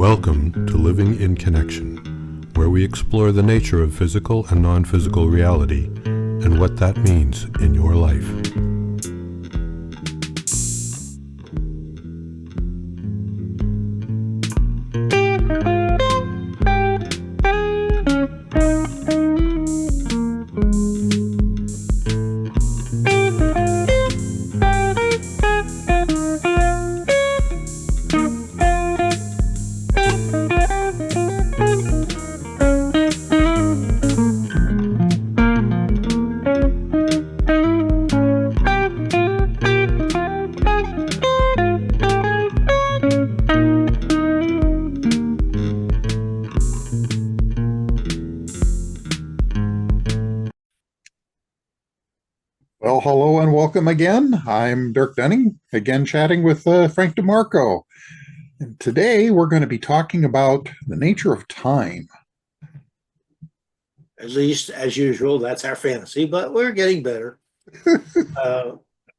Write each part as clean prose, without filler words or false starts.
Welcome to Living in Connection, where we explore the nature of physical and non-physical reality and what that means in your life. Well, hello and welcome again. I'm Dirk Dunning, again chatting with Frank DeMarco. And today we're going to be talking about the nature of time. At least, as usual, that's our fantasy, but we're getting better.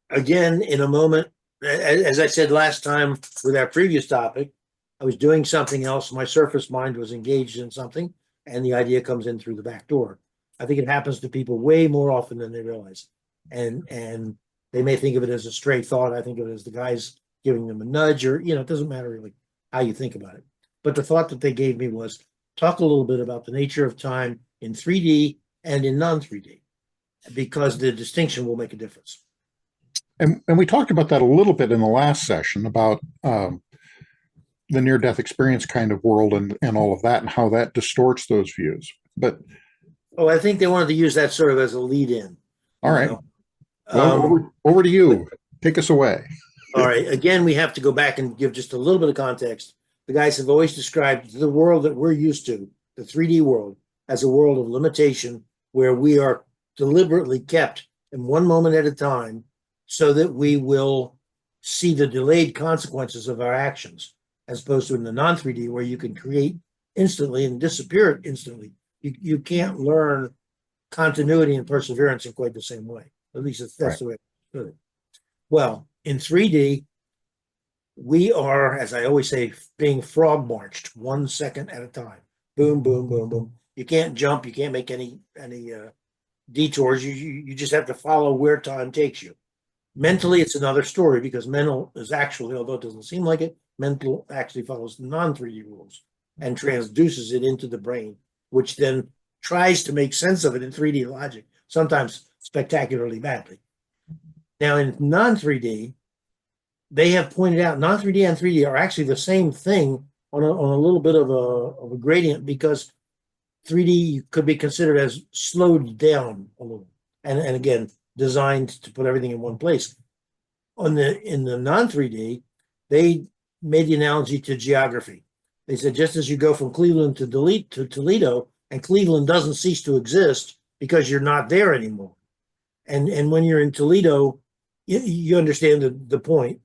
Again, in a moment, as I said last time with our previous topic, I was doing something else. My surface mind was engaged in something, and the idea comes in through the back door. I think it happens to people way more often than they realize. And they may think of it as a stray thought. I think of it as the guys giving them a nudge, or, it doesn't matter really how you think about it. But the thought that they gave me was talk a little bit about the nature of time in 3D and in non-3D, because the distinction will make a difference. And we talked about that a little bit in the last session about the near-death experience kind of world and all of that and how that distorts those views. But I think they wanted to use that sort of as a lead-in. All right. Well, over to you. Take us away. All right. Again, we have to go back and give just a little bit of context. The guys have always described the world that we're used to, the 3D world, as a world of limitation where we are deliberately kept in one moment at a time so that we will see the delayed consequences of our actions, as opposed to in the non-3D where you can create instantly and disappear instantly. You can't learn continuity and perseverance in quite the same way. At least that's right. The way I put it. Well, in 3D, we are, as I always say, being frog marched 1 second at a time. Boom, boom, boom, boom. You can't jump. You can't make any detours. You just have to follow where time takes you. Mentally, it's another story, because mental is actually, although it doesn't seem like it, mental actually follows the non-3D rules and transduces it into the brain, which then tries to make sense of it in 3D logic, sometimes spectacularly badly. Now, in non-3D, they have pointed out non-3D and 3D are actually the same thing on a little bit of a gradient, because 3D could be considered as slowed down a little, and again, designed to put everything in one place. In the non-3D, they made the analogy to geography. They said, just as you go from Cleveland to Toledo, and Cleveland doesn't cease to exist because you're not there anymore. And when you're in Toledo, you understand the point.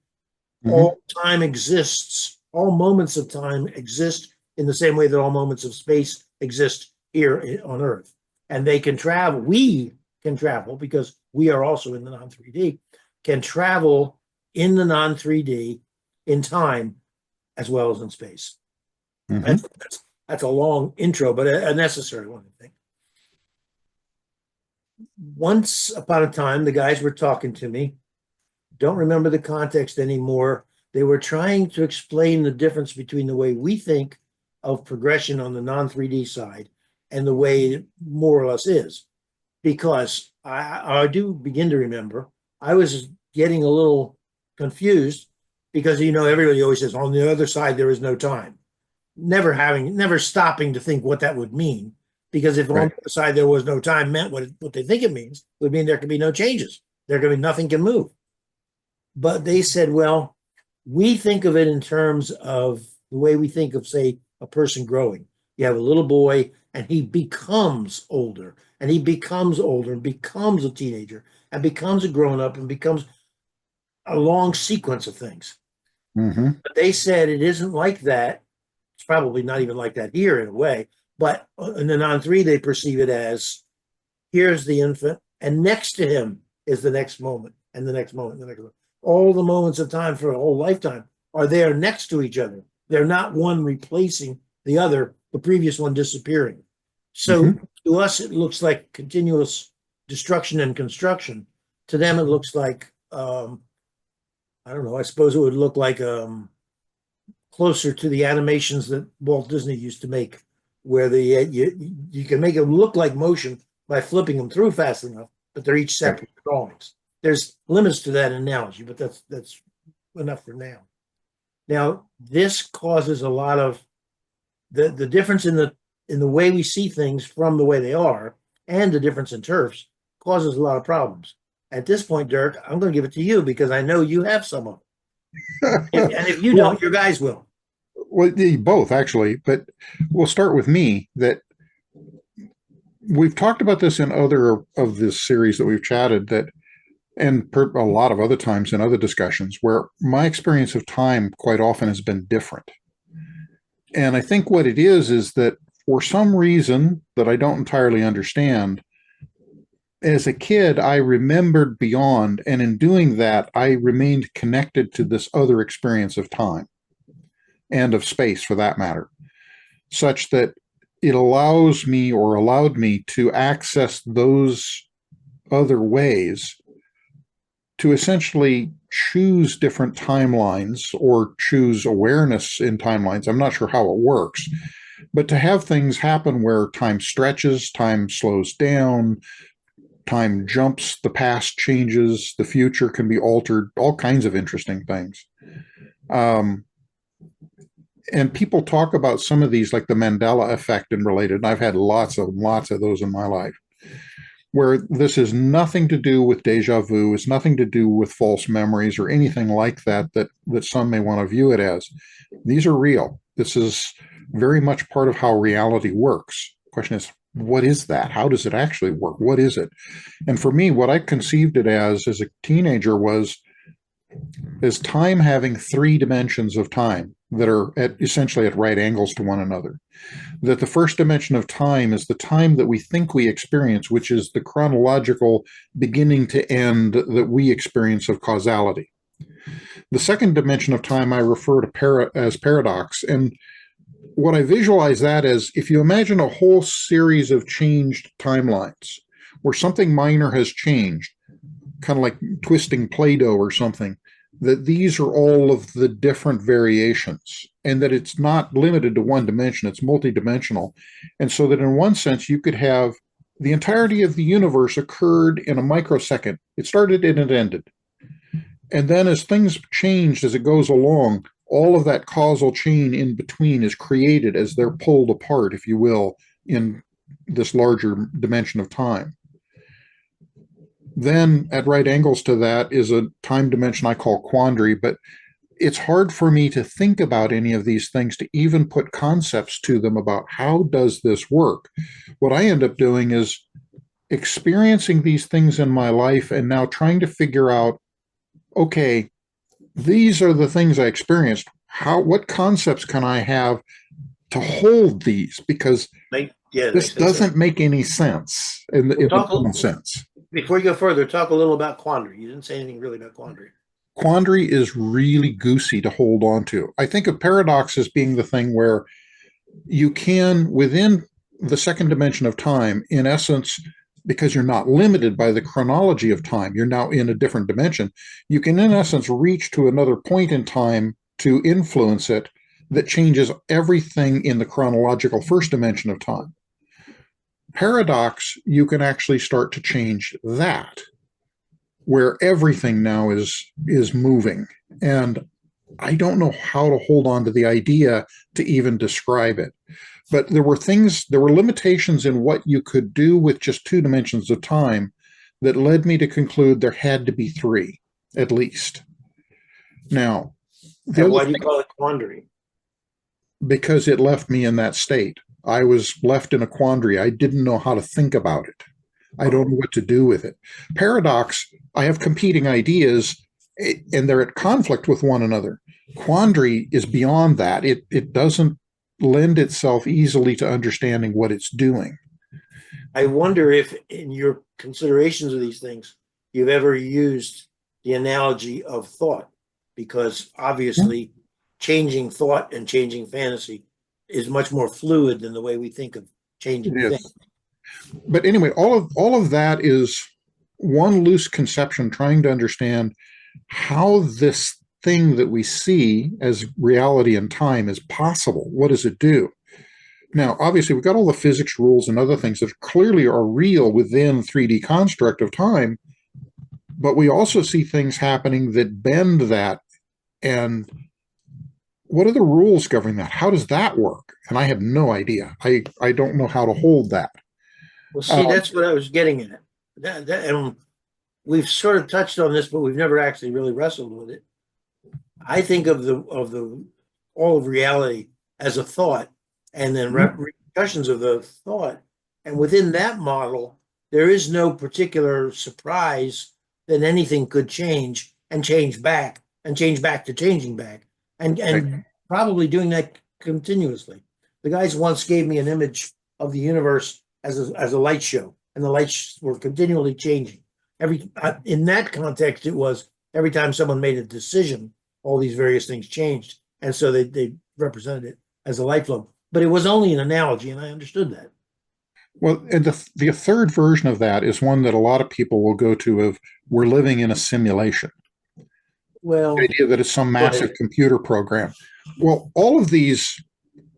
Mm-hmm. All time exists. All moments of time exist in the same way that all moments of space exist here on Earth. And they can travel. We can travel, because we are also in the non-3D, can travel in the non-3D in time as well as in space. Mm-hmm. That's a long intro, but a necessary one, I think. Once upon a time, the guys were talking to me. Don't remember the context anymore. They were trying to explain the difference between the way we think of progression on the non-3D side and the way it more or less is. Because I do begin to remember, I was getting a little confused, because, everybody always says, on the other side, there is no time. Never stopping to think what that would mean. Because if on the side there was no time meant what they think it means, it would mean there could be no changes. There could be nothing can move. But they said, well, we think of it in terms of the way we think of, say, a person growing. You have a little boy, and he becomes older, and he becomes older, and becomes a teenager, and becomes a grown-up, and becomes a long sequence of things. Mm-hmm. But they said it isn't like that. It's probably not even like that here in a way. But in the non-3, they perceive it as, here's the infant, and next to him is the next moment, and the next moment, and the next moment. All the moments of time for a whole lifetime are there next to each other. They're not one replacing the other, the previous one disappearing. So to us, it looks like continuous destruction and construction. To them, it looks like, I don't know, I suppose it would look like closer to the animations that Walt Disney used to make, where you can make them look like motion by flipping them through fast enough, but they're each separate drawings. There's limits to that analogy, but that's enough for now. Now, this causes a lot of the difference in the way we see things from the way they are, and the difference in turfs causes a lot of problems. At this point, Dirk, I'm going to give it to you because I know you have some of them. And if you don't, your guys will. Well, both actually, but we'll start with me. That we've talked about this in other of this series that we've chatted, that, and a lot of other times in other discussions, where my experience of time quite often has been different. And I think what it is that for some reason that I don't entirely understand, as a kid, I remembered beyond, and in doing that, I remained connected to this other experience of time and of space, for that matter, such that it allows me, or allowed me, to access those other ways to essentially choose different timelines or choose awareness in timelines. I'm not sure how it works, but to have things happen where time stretches, time slows down, time jumps, the past changes, the future can be altered, all kinds of interesting things. And people talk about some of these, like the Mandela effect and related. And I've had lots of those in my life, where this is nothing to do with deja vu, it's nothing to do with false memories or anything like that some may want to view it as. These are real. This is very much part of how reality works. The question is, what is that? How does it actually work? What is it? And for me, what I conceived it as a teenager was time having three dimensions of time that are essentially at right angles to one another. That the first dimension of time is the time that we think we experience, which is the chronological beginning to end that we experience of causality. The second dimension of time I refer to as paradox. And what I visualize that as, if you imagine a whole series of changed timelines where something minor has changed, kind of like twisting Play-Doh or something, that these are all of the different variations, and that it's not limited to one dimension, it's multidimensional. And so that in one sense, you could have the entirety of the universe occurred in a microsecond. It started and it ended. And then as things changed as it goes along, all of that causal chain in between is created as they're pulled apart, if you will, in this larger dimension of time. Then at right angles to that is a time dimension I call quandary, but it's hard for me to think about any of these things, to even put concepts to them about how does this work. What I end up doing is experiencing these things in my life and now trying to figure out, okay, these are the things I experienced. What concepts can I have to hold these? Because this doesn't make any sense in the common sense. Before you go further, talk a little about quandary. You didn't say anything really about quandary. Quandary is really goosey to hold on to. I think of paradox as being the thing where you can, within the second dimension of time, in essence, because you're not limited by the chronology of time, you're now in a different dimension, you can, in essence, reach to another point in time to influence it that changes everything in the chronological first dimension of time. Paradox, you can actually start to change that, where everything now is moving. And I don't know how to hold on to the idea to even describe it. But there were limitations in what you could do with just two dimensions of time that led me to conclude there had to be three, at least. Now, why do you call it quandary? Because it left me in that state. I was left in a quandary. I didn't know how to think about it. I don't know what to do with it. Paradox, I have competing ideas, and they're at conflict with one another. Quandary is beyond that. It doesn't lend itself easily to understanding what it's doing. I wonder if in your considerations of these things, you've ever used the analogy of thought, because obviously changing thought and changing fantasy is much more fluid than the way we think of changing It things. is. But anyway, all of that is one loose conception trying to understand how this thing that we see as reality and time is possible. What does it do? Now, obviously, we've got all the physics rules and other things that clearly are real within 3D construct of time, but we also see things happening that bend that. And what are the rules governing that? How does that work? And I have no idea. I don't know how to hold that. Well, see, that's what I was getting at. And we've sort of touched on this, but we've never actually really wrestled with it. I think of the all of reality as a thought, and then repercussions of the thought. And within that model, there is no particular surprise that anything could change and change back to changing back, and Right. probably doing that continuously. The guys once gave me an image of the universe as a light show, and the lights were continually changing. In that context, it was every time someone made a decision, all these various things changed, and so they represented it as a light flow. But it was only an analogy, and I understood that. Well, and the third version of that is one that a lot of people will go to of we're living in a simulation. Well, The idea that it's some massive computer program. Well, all of these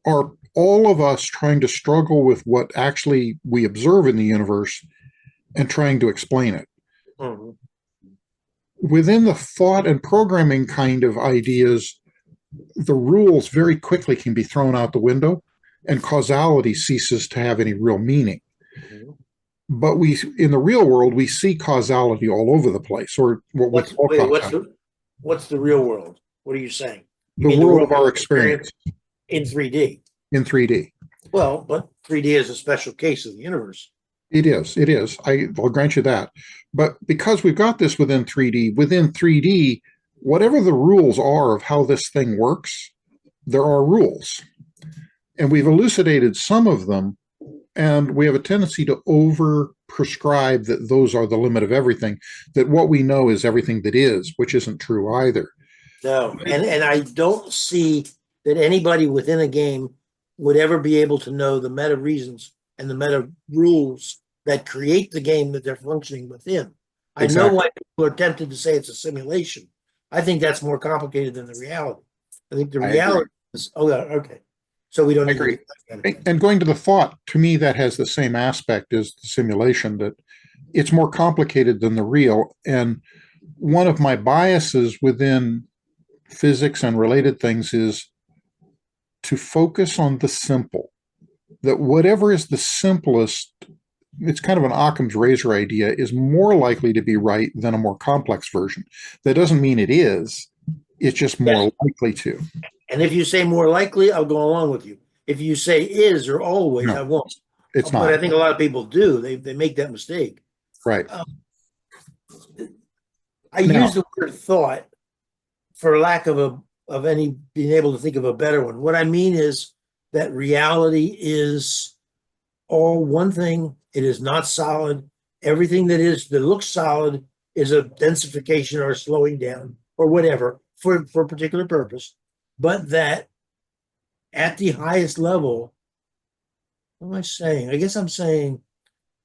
are all of us trying to struggle with what actually we observe in the universe and trying to explain it. mhm. Within the thought and programming kind of ideas, the rules very quickly can be thrown out the window and causality ceases to have any real meaning. Mhm. But in the real world, we see causality all over the place, or what we call causality. What's the real world? What are you saying? You The mean world of our experience in 3D? in 3D. Well, but 3D is a special case of the universe. It is. It is. I'll grant you that. But because we've got this within 3D, whatever the rules are of how this thing works, there are rules. And we've elucidated some of them, and we have a tendency to over prescribe that those are the limit of everything, that what we know is everything that is, which isn't true either. No, and I don't see that anybody within a game would ever be able to know the meta reasons and the meta rules that create the game that they're functioning within. I know why people are tempted to say it's a simulation. I think that's more complicated than the reality. I think the reality is, oh, okay. So we don't I need agree. to do that. And going to the thought, to me, that has the same aspect as the simulation, that it's more complicated than the real. And one of my biases within physics and related things is to focus on the simple, that whatever is the simplest, it's kind of an Occam's razor idea, is more likely to be right than a more complex version. That doesn't mean it is, it's just more likely to. And if you say more likely, I'll go along with you. If you say is or always, No, I won't. it's But not. I think a lot of people do. They make that mistake. Right. I use the word thought for lack of any being able to think of a better one. What I mean is that reality is all one thing. It is not solid. Everything that looks solid is a densification or a slowing down or whatever for a particular purpose. But that at the highest level, what am I saying? I guess I'm saying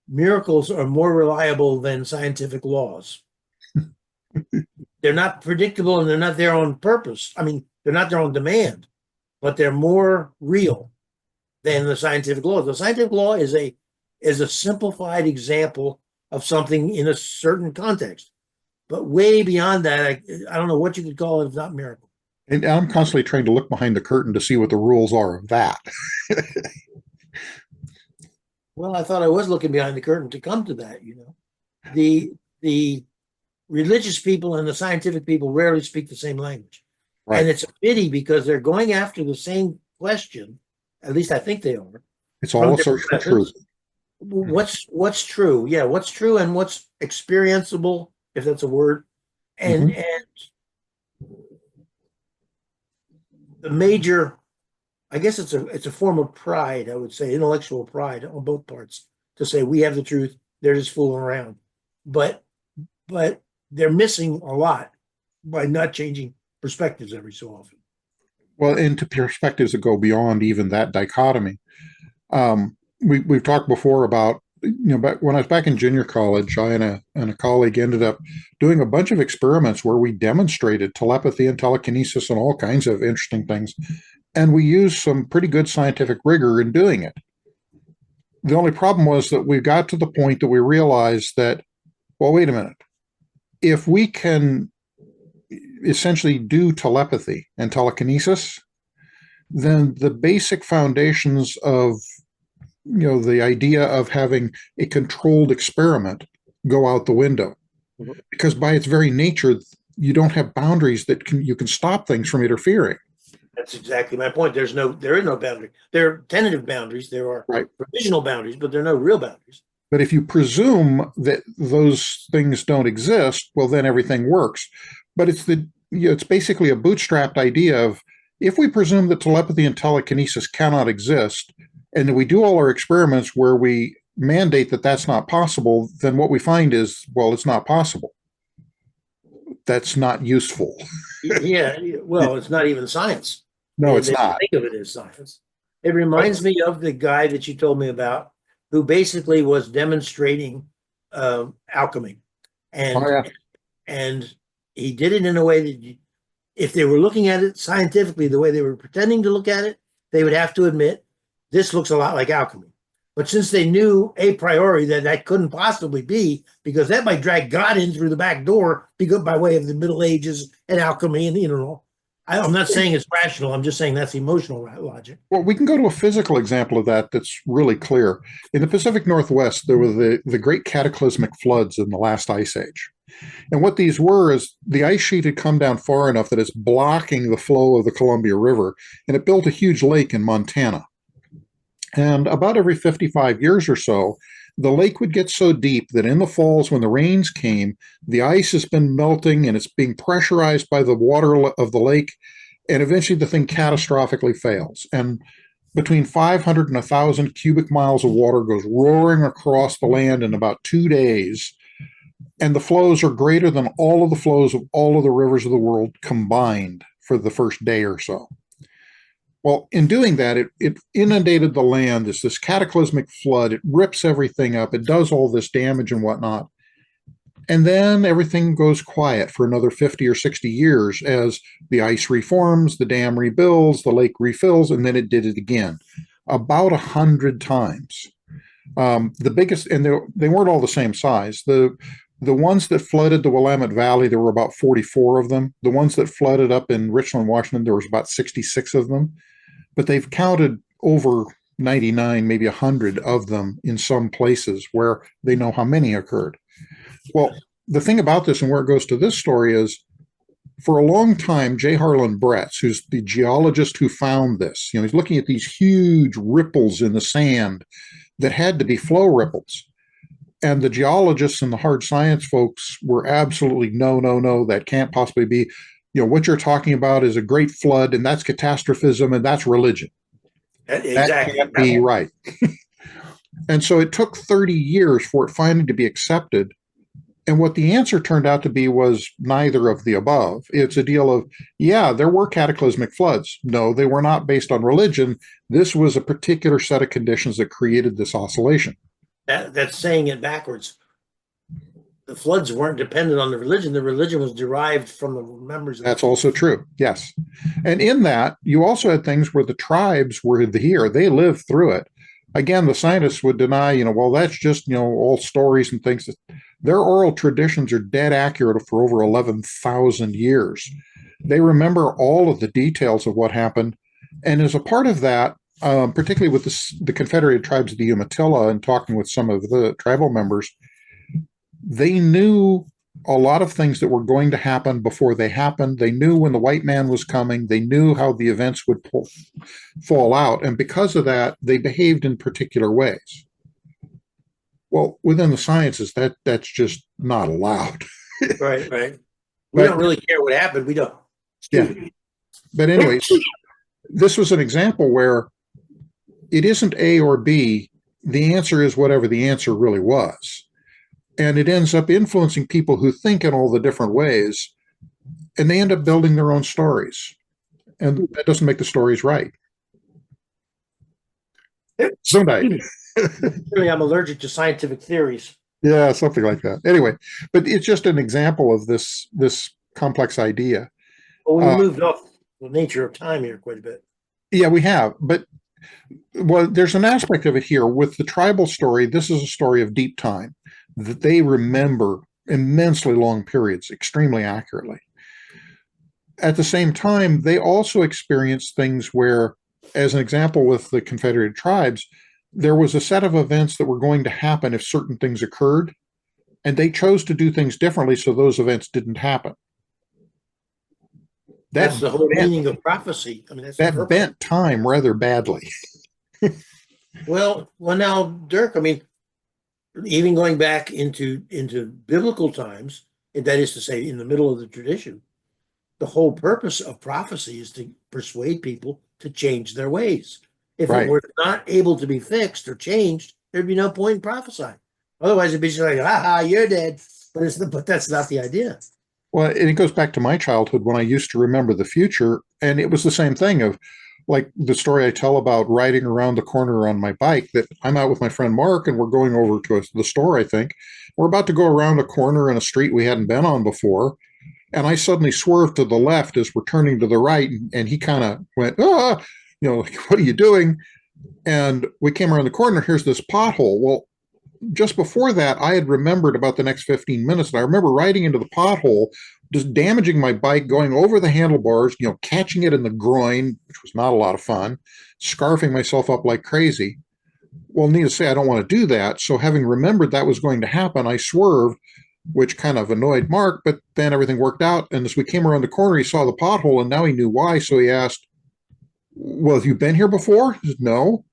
miracles are more reliable than scientific laws. They're not predictable and they're not there on purpose. I mean, they're not there on demand, but they're more real than the scientific law. The scientific law is a simplified example of something in a certain context. But way beyond that, I don't know what you could call it if not miracle. And I'm constantly trying to look behind the curtain to see what the rules are of that. Well, I thought I was looking behind the curtain to come to that, The religious people and the scientific people rarely speak the same language. Right. And it's a pity because they're going after the same question. At least I think they are. It's all a search for truth. What's true? Yeah, what's true and what's experienceable, if that's a word. And the major, I guess it's a form of pride, I would say, intellectual pride on both parts, to say we have the truth, they're just fooling around. But they're missing a lot by not changing perspectives every so often. Well, into perspectives that go beyond even that dichotomy. We've talked before about, back when I was back in junior college, I and a colleague ended up doing a bunch of experiments where we demonstrated telepathy and telekinesis and all kinds of interesting things, and we used some pretty good scientific rigor in doing it. The only problem was that we got to the point that we realized that, well, wait a minute, if we can essentially do telepathy and telekinesis, then the basic foundations of the idea of having a controlled experiment go out the window, because by its very nature you don't have boundaries that you can stop things from interfering. That's exactly my point. There is no boundary. There are tentative boundaries. There are provisional boundaries, but there are no real boundaries. But if you presume that those things don't exist, well, then everything works. But it's basically a bootstrapped idea of, if we presume that telepathy and telekinesis cannot exist, and we do all our experiments where we mandate that that's not possible, then what we find is, well, it's not possible. That's not useful. Yeah, well, it's not even science. No, it's not. Think of it as science. It reminds me of the guy that you told me about, who basically was demonstrating alchemy, and he did it in a way that, if they were looking at it scientifically the way they were pretending to look at it, they would have to admit this looks a lot like alchemy. But since they knew a priori that couldn't possibly be, because that might drag God in through the back door by way of the Middle Ages and alchemy, and I'm not saying it's rational. I'm just saying that's emotional logic. Well, we can go to a physical example of that that's really clear. In the Pacific Northwest, there were the great cataclysmic floods in the last ice age. And what these were is the ice sheet had come down far enough that it's blocking the flow of the Columbia River, and it built a huge lake in Montana. And about every 55 years or so, the lake would get so deep that in the falls, when the rains came, the ice has been melting and it's being pressurized by the water of the lake, and eventually the thing catastrophically fails. And between 500 and 1,000 cubic miles of water goes roaring across the land in about 2 days, and the flows are greater than all of the flows of all of the rivers of the world combined for the first day or so. Well, in doing that, it inundated the land. It's this cataclysmic flood. It rips everything up. It does all this damage and whatnot. And then everything goes quiet for another 50 or 60 years as the ice reforms, the dam rebuilds, the lake refills, and then it did it again, about 100 times. The biggest, and they weren't all the same size. The ones that flooded the Willamette Valley, there were about 44 of them. The ones that flooded up in Richland, Washington, there was about 66 of them. But they've counted over 99, maybe 100 of them in some places where they know how many occurred. Well, the thing about this, and where it goes to this story, is for a long time, J. Harlan Bretz, who's the geologist who found this, he's looking at these huge ripples in the sand that had to be flow ripples. And the geologists and the hard science folks were absolutely, no, that can't possibly be. What you're talking about is a great flood, and that's catastrophism, and that's religion. Exactly. That can't be right. And so it took 30 years for it finally to be accepted. And what the answer turned out to be was neither of the above. It's a deal of, yeah, there were cataclysmic floods. No, they were not based on religion. This was a particular set of conditions that created this oscillation. That's saying it backwards. The floods weren't dependent on the religion. The religion was derived from the members. That's also true. Yes. And in that, you also had things where the tribes were here. They lived through it. Again, the scientists would deny, well, that's just, all stories and things. Their oral traditions are dead accurate for over 11,000 years. They remember all of the details of what happened. And as a part of that, particularly with the Confederated Tribes of the Umatilla and talking with some of the tribal members, they knew a lot of things that were going to happen before they happened. They knew when the white man was coming. They knew how the events would fall out. And because of that, they behaved in particular ways. Well, within the sciences, that's just not allowed. Right. We don't really care what happened. We don't. Yeah. But anyway, this was an example where it isn't A or B. The answer is whatever the answer really was. And it ends up influencing people who think in all the different ways, and they end up building their own stories. And that doesn't make the stories right. Somebody. Really, I'm allergic to scientific theories. Yeah, something like that. Anyway, but it's just an example of this complex idea. Well, we moved off the nature of time here quite a bit. Yeah, we have. But well, there's an aspect of it here with the tribal story. This is a story of deep time that they remember immensely long periods extremely accurately. At the same time, they also experience things where, as an example with the Confederated Tribes, there was a set of events that were going to happen if certain things occurred, and they chose to do things differently so those events didn't happen. That's the whole meaning of prophecy. I mean, that's that bent time rather badly. Well, now, Dirk, I mean, even going back into biblical times, and that is to say, in the middle of the tradition, the whole purpose of prophecy is to persuade people to change their ways. If it were not able to be fixed or changed, there'd be no point in prophesying. Otherwise, it'd be just like, "Ha, you're dead." But that's not the idea. Well, and it goes back to my childhood when I used to remember the future, and it was the same thing of like the story I tell about riding around the corner on my bike, that I'm out with my friend Mark and we're going over to the store, I think. We're about to go around a corner in a street we hadn't been on before. And I suddenly swerved to the left as we're turning to the right. And he kind of went, like, what are you doing? And we came around the corner. Here's this pothole. Well, just before that, I had remembered about the next 15 minutes. And I remember riding into the pothole, just damaging my bike, going over the handlebars, catching it in the groin, which was not a lot of fun, scarfing myself up like crazy. Well, needless to say, I don't want to do that. So having remembered that was going to happen, I swerved, which kind of annoyed Mark, but then everything worked out. And as we came around the corner, he saw the pothole, and now he knew why. So he asked, "Well, have you been here before?" He said, "No."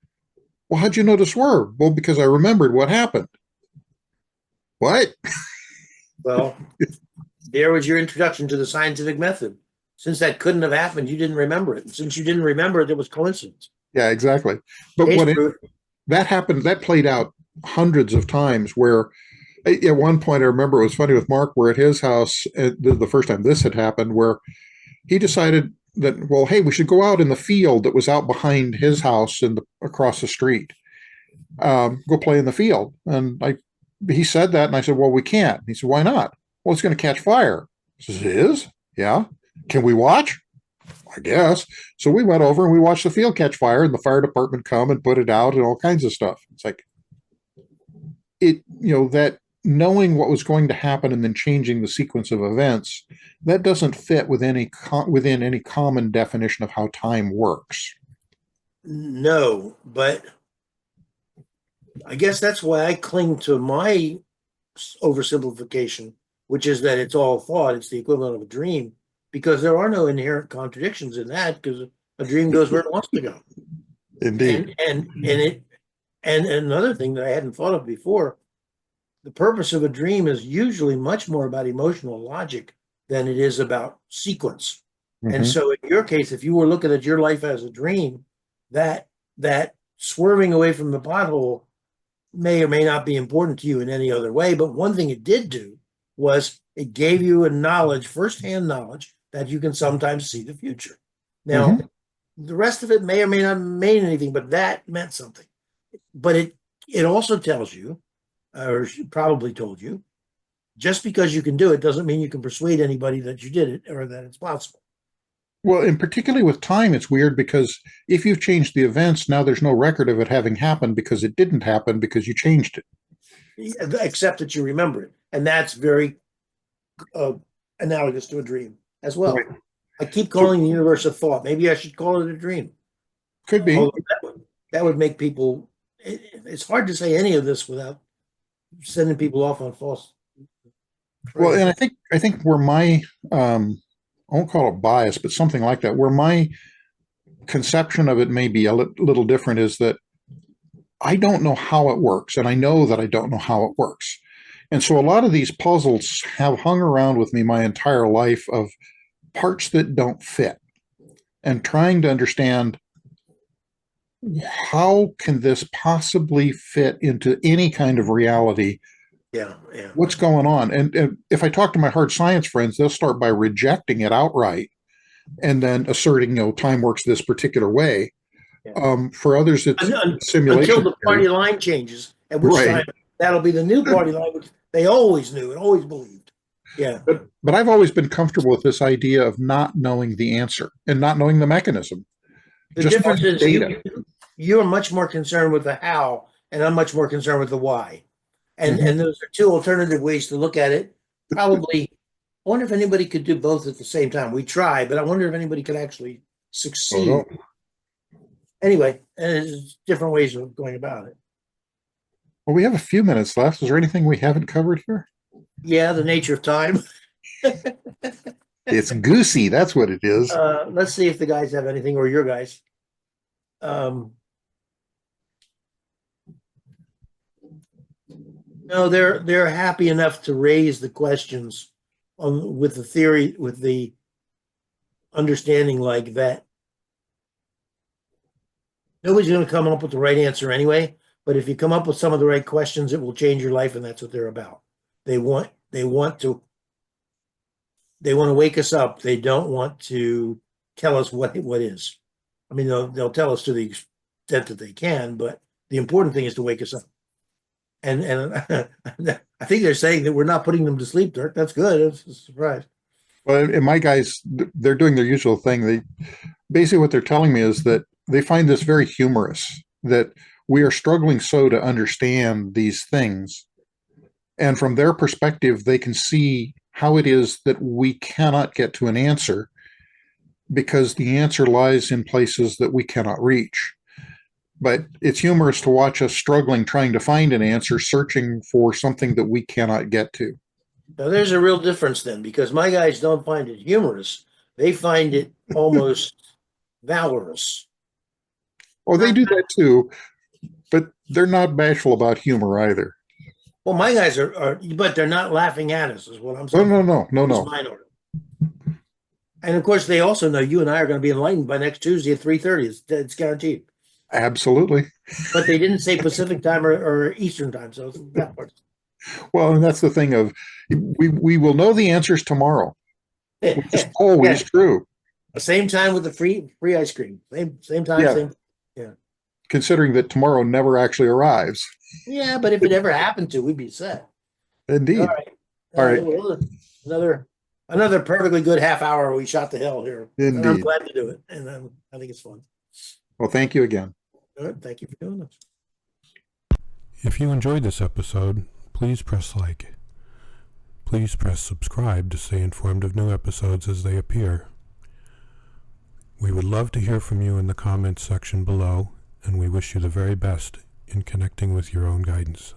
"Well, how'd you know to swerve?" "Well, because I remembered what happened." What? Well, there was your introduction to the scientific method. Since that couldn't have happened, you didn't remember it. And since you didn't remember it, it was coincidence. Yeah, exactly. But that happened, that played out hundreds of times where at one point, I remember it was funny with Mark, where at his house, the first time this had happened, where he decided that, well, hey, we should go out in the field that was out behind his house and across the street, go play in the field. And he said that, and I said, "Well, we can't." He said, "Why not?" "Well, it's going to catch fire." I said, "It is?" "Yeah." "Can we watch?" "I guess." So we went over and we watched the field catch fire, and the fire department come and put it out and all kinds of stuff. It's like that knowing what was going to happen and then changing the sequence of events, that doesn't fit within any common definition of how time works. No, but I guess that's why I cling to my oversimplification, which is that it's all thought. It's the equivalent of a dream, because there are no inherent contradictions in that, because a dream goes where it wants to go. Indeed. And another thing that I hadn't thought of before, the purpose of a dream is usually much more about emotional logic than it is about sequence. Mm-hmm. And so in your case, if you were looking at your life as a dream, that swerving away from the pothole may or may not be important to you in any other way. But one thing it did do was it gave you a knowledge, firsthand knowledge, that you can sometimes see the future. Now, the rest of it may or may not mean anything, but that meant something. But it also tells you, or probably told you, just because you can do it doesn't mean you can persuade anybody that you did it or that it's possible. Well, and particularly with time, it's weird, because if you've changed the events, now there's no record of it having happened because it didn't happen because you changed it. Except that you remember it. And that's very analogous to a dream as well. Right. I keep calling the universe a thought. Maybe I should call it a dream. Could be. That would make people, it's hard to say any of this without sending people off on false. Well, and I think where my, I won't call it bias, but something like that, where my conception of it may be a little different, is that I don't know how it works, and I know that I don't know how it works. And so a lot of these puzzles have hung around with me my entire life, of parts that don't fit, and trying to understand, how can this possibly fit into any kind of reality? Yeah. What's going on? And if I talk to my hard science friends, they'll start by rejecting it outright. and then asserting, time works this particular way. Yeah. For others, it's simulation. Until the party line changes, at which Right. time that'll be the new party line, which they always knew and always believed. Yeah. But I've always been comfortable with this idea of not knowing the answer and not knowing the mechanism. The Just difference knowing is data. you're much more concerned with the how, and I'm much more concerned with the why. And those are two alternative ways to look at it. Probably, I wonder if anybody could do both at the same time. We try, but I wonder if anybody could actually succeed. Oh, no. Anyway, and there's different ways of going about it. Well, we have a few minutes left. Is there anything we haven't covered here? Yeah, the nature of time. It's goosey. That's what it is. Let's see if the guys have anything, or your guys. No, they're happy enough to raise the questions with the theory, with the understanding like that. Nobody's going to come up with the right answer anyway, but if you come up with some of the right questions, it will change your life, and that's what they're about. They want to wake us up. They don't want to tell us what is. I mean, they'll tell us to the extent that they can, but the important thing is to wake us up. And I think they're saying that we're not putting them to sleep, Dirk. That's good. It's a surprise. Well, and my guys, they're doing their usual thing. They basically, what they're telling me is that they find this very humorous, that we are struggling so to understand these things. And from their perspective, they can see how it is that we cannot get to an answer because the answer lies in places that we cannot reach. But it's humorous to watch us struggling, trying to find an answer, searching for something that we cannot get to. Now, there's a real difference then, because my guys don't find it humorous. They find it almost valorous. Oh, they do that too, but they're not bashful about humor either. Well, my guys are, but they're not laughing at us, is what I'm No, saying. no. And of course, they also know you and I are going to be enlightened by next Tuesday at 3:30. It's guaranteed. Absolutely. But they didn't say Pacific time or Eastern time, so it's that part. Well, and that's the thing of we will know the answers tomorrow, which is always true. Same time with the free ice cream. Same time. Yeah. Same. Considering that tomorrow never actually arrives. Yeah, but if it ever happened to, we'd be set. Indeed. All right. Well, another perfectly good half hour. We shot the hell here. Indeed. And I'm glad to do it, and I think it's fun. Well, thank you again. All right, thank you for doing this. If you enjoyed this episode, please press like. Please press subscribe to stay informed of new episodes as they appear. We would love to hear from you in the comments section below, and we wish you the very best in connecting with your own guidance.